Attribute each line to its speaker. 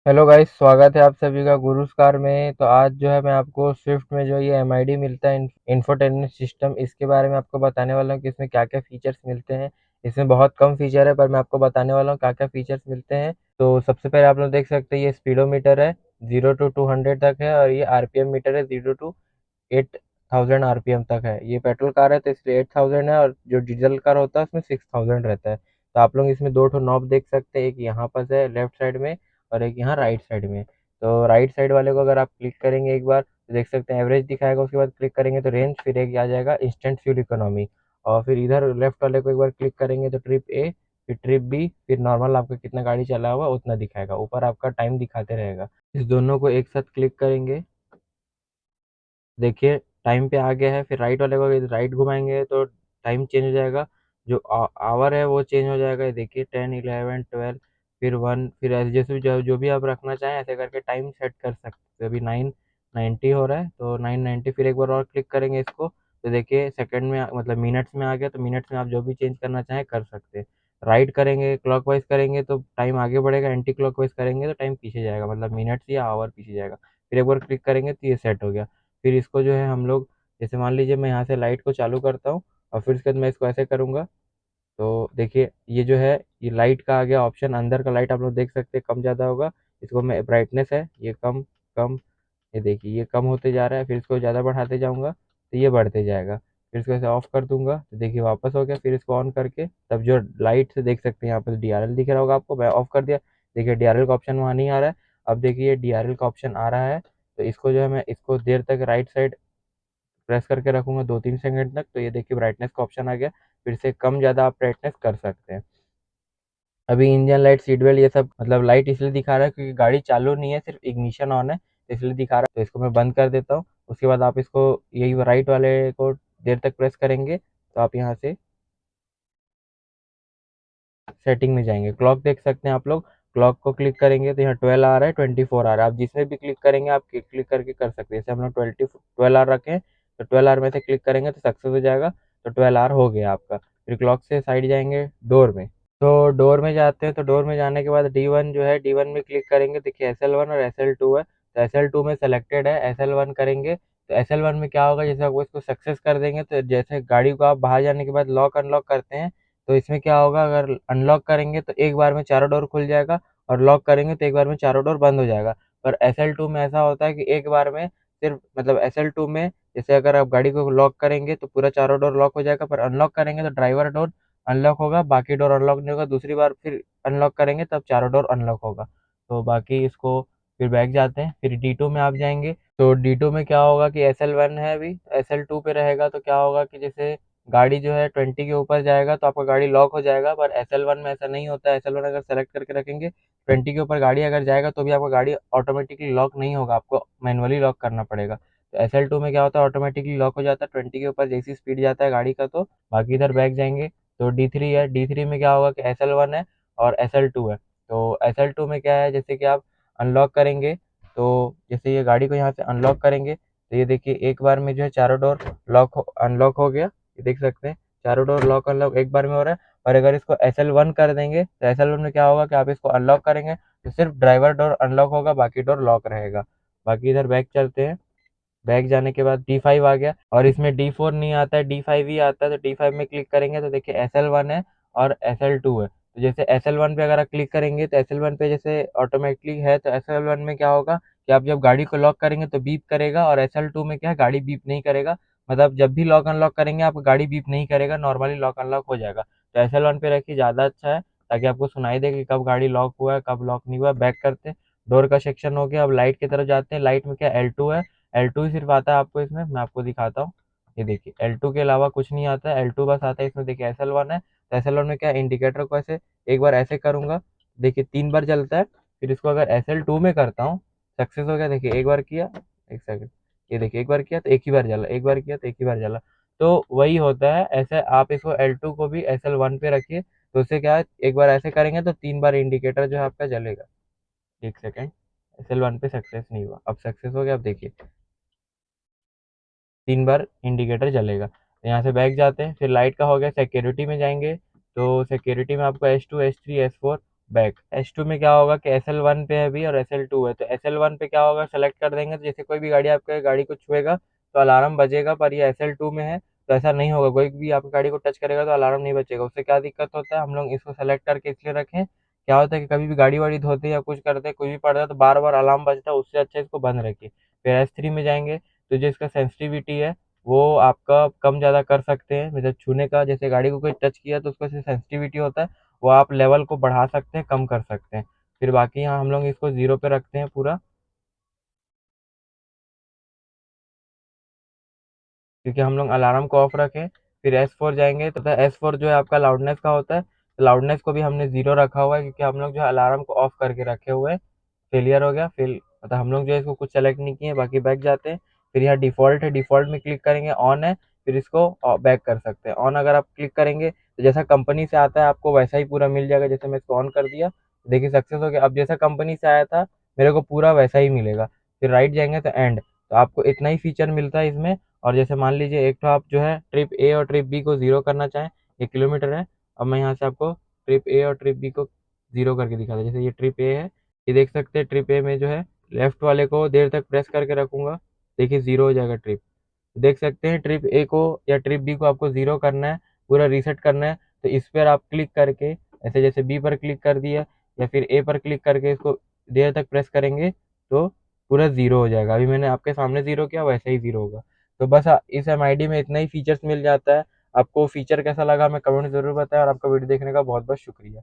Speaker 1: Hello guys, स्वागत है आप सभी का गुरुस कार में। तो आज जो है मैं आपको स्विफ्ट में जो ये एमआईडी मिलता है, इंफोटेनमेंट सिस्टम, इसके बारे में आपको बताने वाला हूँ कि इसमें क्या क्या फीचर्स मिलते हैं। इसमें बहुत कम फीचर है, पर मैं आपको बताने वाला हूँ क्या क्या फीचर्स मिलते हैं। तो सबसे पहले आप लोग देख सकते हैं, ये स्पीडोमीटर है, 0 to 200 तक है। और ये आरपीएम मीटर है, 0 to 8000 आरपीएम तक है। ये पेट्रोल कार है तो इसलिए 8000 है, और जो डीजल कार होता है उसमें 6000 रहता है। तो आप लोग इसमें दो ठो नॉब देख सकते हैं, एक यहाँ पर है लेफ्ट साइड में और एक यहाँ राइट साइड में। तो राइट साइड वाले को अगर आप क्लिक करेंगे एक बार तो देख सकते हैं एवरेज दिखाएगा, उसके बाद क्लिक करेंगे तो रेंज, फिर एक आ जाएगा इंस्टेंट फ्यूल इकोनॉमी। और फिर इधर लेफ्ट वाले को एक बार क्लिक करेंगे तो ट्रिप ए, फिर ट्रिप बी, फिर नॉर्मल आपका कितना गाड़ी चला हुआ उतना दिखाएगा, ऊपर आपका टाइम दिखाते रहेगा। इस दोनों को एक साथ क्लिक करेंगे, देखिए टाइम पे आ गया है। फिर राइट वाले को राइट घुमाएंगे तो टाइम चेंज हो जाएगा, जो आवर है वो चेंज हो जाएगा। ये देखिए 10, 11, 12, फिर 1, फिर ऐसे जैसे भी जो भी आप रखना चाहें ऐसे करके टाइम सेट कर सकते हैं। अभी 9:90 हो रहा है तो 9:90, फिर एक बार और क्लिक करेंगे इसको तो देखिए सेकंड में मतलब मिनट्स में आ गया। तो मिनट्स में आप जो भी चेंज करना चाहें कर सकते हैं। राइट करेंगे, क्लॉकवाइज करेंगे तो टाइम आगे बढ़ेगा, एंटी क्लॉकवाइज करेंगे तो टाइम पीछे जाएगा, मतलब मिनट्स या आवर पीछे जाएगा। फिर एक बार क्लिक करेंगे तो ये सेट हो गया। फिर इसको जो है हम लोग, जैसे मान लीजिए मैं यहाँ से लाइट को चालू करता हूँ और फिर उसके बाद मैं इसको ऐसे करूँगा तो देखिए ये जो है ये लाइट का आ गया ऑप्शन। अंदर का लाइट आप लोग देख सकते हैं कम ज़्यादा होगा। इसको मैं ब्राइटनेस है ये कम कम, ये देखिए ये कम होते जा रहा है। फिर इसको ज़्यादा बढ़ाते जाऊँगा तो ये बढ़ते जाएगा। फिर इसको ऐसे ऑफ कर दूंगा तो देखिए वापस हो गया। फिर इसको ऑन करके तब जो लाइट से देख सकते हैं यहाँ पर डीआरएल दिख रहा होगा आपको, मैं ऑफ कर दिया। देखिए डीआरएल का ऑप्शन वहाँ नहीं आ रहा है। अब देखिए डीआरएल का ऑप्शन आ रहा है। तो इसको जो है मैं इसको देर तक राइट साइड प्रेस करके रखूंगा 2-3 सेकंड तक, तो ये देखिए ब्राइटनेस का ऑप्शन आ गया। फिर से कम ज़्यादा आप ब्राइटनेस कर सकते हैं। अभी इंजन लाइट, सीट बेल्ट, ये सब मतलब लाइट इसलिए दिखा रहा है क्योंकि गाड़ी चालू नहीं है, सिर्फ इग्निशन ऑन है तो इसलिए दिखा रहा है। तो इसको मैं बंद कर देता हूँ। उसके बाद आप इसको यही राइट वाले को देर तक प्रेस करेंगे तो आप यहाँ से सेटिंग में जाएंगे। क्लॉक देख सकते हैं आप लोग, क्लॉक को क्लिक करेंगे तो यहाँ 12 आ रहा है, 24 आ रहा है। आप जिसमें भी क्लिक करेंगे आप क्लिक करके कर सकते हैं। जैसे हम लोग 12 आवर रखें तो 12 आवर में से क्लिक करेंगे तो सक्सेस हो जाएगा। तो 12 आवर हो गया आपका। फिर क्लॉक से साइड जाएंगे डोर में, तो डोर में जाते हैं। तो डोर में जाने के बाद D1 जो है, D1 में क्लिक करेंगे। देखिए SL1 और SL2 है, तो SL2 में सेलेक्टेड है, SL1 करेंगे तो SL1 में क्या होगा, जैसे आपको इसको सक्सेस कर देंगे तो जैसे गाड़ी को आप बाहर जाने के बाद लॉक अनलॉक करते हैं तो इसमें क्या होगा, अगर अनलॉक करेंगे तो एक बार में चारों डोर खुल जाएगा, और लॉक करेंगे तो एक बार में चारों डोर बंद हो जाएगा। पर SL2 में ऐसा होता है कि एक बार में सिर्फ, मतलब SL2 में जैसे अगर आप गाड़ी को लॉक करेंगे तो पूरा चारों डोर लॉक हो जाएगा, पर अनलॉक करेंगे तो ड्राइवर डोर अनलॉक होगा, बाकी डोर अनलॉक नहीं होगा। दूसरी बार फिर अनलॉक करेंगे तब चारों डोर अनलॉक होगा। तो बाकी इसको फिर बैक जाते हैं, फिर D2 में आप जाएंगे। तो D2 में क्या होगा कि SL1 है, अभी SL2 पे रहेगा तो क्या होगा कि जैसे गाड़ी जो है 20 के ऊपर जाएगा तो आपका गाड़ी लॉक हो जाएगा। पर SL1 में ऐसा नहीं होता है। SL1 अगर सेलेक्ट करके रखेंगे, 20 के ऊपर गाड़ी अगर जाएगा तो भी आपका गाड़ी ऑटोमेटिकली लॉक नहीं होगा, आपको मैनुअली लॉक करना पड़ेगा। तो SL2 में क्या होता है, ऑटोमेटिकली लॉक हो जाता है 20 के ऊपर जैसी स्पीड जाता है गाड़ी का। तो बाकी इधर बैक जाएंगे तो D3 है, D3 में क्या होगा कि SL1 है और SL2 है। तो SL2 में क्या है, जैसे कि आप अनलॉक करेंगे तो जैसे ये गाड़ी को यहाँ से अनलॉक करेंगे तो ये देखिए एक बार में जो है चारों डोर अनलॉक हो गया। ये देख सकते हैं चारों डोर लॉक अनलॉक एक बार में हो रहा है। और अगर इसको SL1 कर देंगे तो SL1 में क्या होगा कि आप इसको अनलॉक करेंगे तो सिर्फ ड्राइवर डोर अनलॉक होगा, बाकी डोर लॉक रहेगा। बाकी इधर बैक चलते हैं। बैक जाने के बाद D5 आ गया, और इसमें D4 नहीं आता है, D5 ही आता है। तो D5 में क्लिक करेंगे तो देखिए SL1 है और SL2 है। तो जैसे SL1 पे अगर आप क्लिक करेंगे तो SL1 पे जैसे ऑटोमेटिकली है, तो SL1 में क्या होगा कि आप जब गाड़ी को लॉक करेंगे तो बीप करेगा, और SL2 में क्या है, गाड़ी बीप नहीं करेगा। मतलब जब भी लॉक अनलॉक करेंगे आपको गाड़ी बीप नहीं करेगा, नॉर्मली लॉक अनलॉक हो जाएगा। तो SL1 पे रखिए, ज़्यादा अच्छा है, ताकि आपको सुनाई दे कि कब गाड़ी लॉक हुआ है कब लॉक नहीं हुआ। बैक करते हैं, डोर का सेक्शन हो गया। अब लाइट की तरफ जाते हैं। लाइट में क्या L2 है, L2 ही सिर्फ आता है आपको इसमें, मैं आपको दिखाता हूँ। ये देखिए L2 के अलावा कुछ नहीं आता है, L2 बस आता है इसमें। देखिए SL1 है तो SL1 में क्या, इंडिकेटर को ऐसे एक बार ऐसे करूंगा, देखिए 3 बार जलता है। फिर इसको अगर SL2 में करता हूँ, सक्सेस हो गया। देखिए एक बार किया, एक सेकंड, ये देखिए एक बार किया तो एक ही बार जला, एक बार किया तो एक ही बार जला। तो वही होता है, ऐसे आप इसको L2 को भी SL1 पे रखिए, तो उससे क्या है, एक बार ऐसे करेंगे तो 3 बार इंडिकेटर जो है आपका जलेगा। एक सेकंड, SL1 पे सक्सेस नहीं हुआ, अब सक्सेस हो गया। अब देखिए 3 बार इंडिकेटर जलेगा। तो यहाँ से बैक जाते हैं, फिर लाइट का हो गया। सिक्योरिटी में जाएंगे तो सिक्योरिटी में आपको S2, S3, S4 back. S2 में क्या होगा कि SL1 पे है भी और SL2 है, तो SL1 पे क्या होगा, सेलेक्ट कर देंगे तो जैसे कोई भी गाड़ी आपके गाड़ी को छुएगा तो अलार्म बजेगा, पर ये SL2 में है तो ऐसा नहीं होगा, कोई भी आपकी गाड़ी को टच करेगा तो अलार्म नहीं बचेगा। उससे क्या दिक्कत होता है, हम लोग इसको सेलेक्ट करके इसलिए रखें, क्या होता है कि कभी भी गाड़ी वाड़ी धोते या कुछ करते कुछ भी पड़ता है तो बार बार अलार्म बजता है, उससे अच्छा इसको बंद रखिए। फिर S3 में जाएंगे तो जो इसका सेंसिटिविटी है वो आपका कम ज़्यादा कर सकते हैं, मतलब छूने का, जैसे गाड़ी को कोई टच किया तो उसका सेंसिटिविटी होता है, वो आप लेवल को बढ़ा सकते हैं, कम कर सकते हैं। फिर बाकी यहाँ हम लोग इसको 0 पे रखते हैं पूरा, क्योंकि हम लोग अलार्म को ऑफ रखें। फिर S4 जाएंगे तो S4 जो है आपका लाउडनेस का होता है, तो लाउडनेस को भी हमने 0 रखा हुआ है, क्योंकि हम लोग जो है अलार्म को ऑफ करके रखे हुए हैं। फेलियर हो गया, फिर मतलब हम लोग जो है इसको कुछ सेलेक्ट नहीं किए, बाकी बैक जाते हैं। फिर यहाँ डिफ़ॉल्ट है, डिफ़ॉल्ट में क्लिक करेंगे, ऑन है, फिर इसको बैक कर सकते हैं। ऑन अगर आप क्लिक करेंगे तो जैसा कंपनी से आता है आपको वैसा ही पूरा मिल जाएगा, जैसे मैं इसको ऑन कर दिया, देखिए सक्सेस हो गया। अब जैसा कंपनी से आया था मेरे को पूरा वैसा ही मिलेगा। फिर राइट जाएंगे तो एंड, तो आपको इतना ही फीचर मिलता है इसमें। और जैसे मान लीजिए एक तो आप जो है ट्रिप ए और ट्रिप बी को 0 करना चाहें, ये किलोमीटर है। अब मैं यहाँ से आपको ट्रिप ए और ट्रिप बी को 0 करके दिखाता हूँ। जैसे ये ट्रिप ए है, ये देख सकते हैं ट्रिप ए में जो है लेफ्ट वाले को देर तक प्रेस करके रखूंगा, देखिए 0 हो जाएगा ट्रिप। देख सकते हैं ट्रिप ए को या ट्रिप बी को आपको 0 करना है, पूरा रीसेट करना है, तो इस पर आप क्लिक करके ऐसे जैसे बी पर क्लिक कर दिया या फिर ए पर क्लिक करके इसको देर तक प्रेस करेंगे तो पूरा 0 हो जाएगा। अभी मैंने आपके सामने 0 किया, वैसे ही 0 होगा। तो बस इस MID में इतना ही फीचर्स मिल जाता है। आपको फीचर कैसा लगा हमें कमेंट जरूर बताएं, और आपका वीडियो देखने का बहुत बहुत शुक्रिया।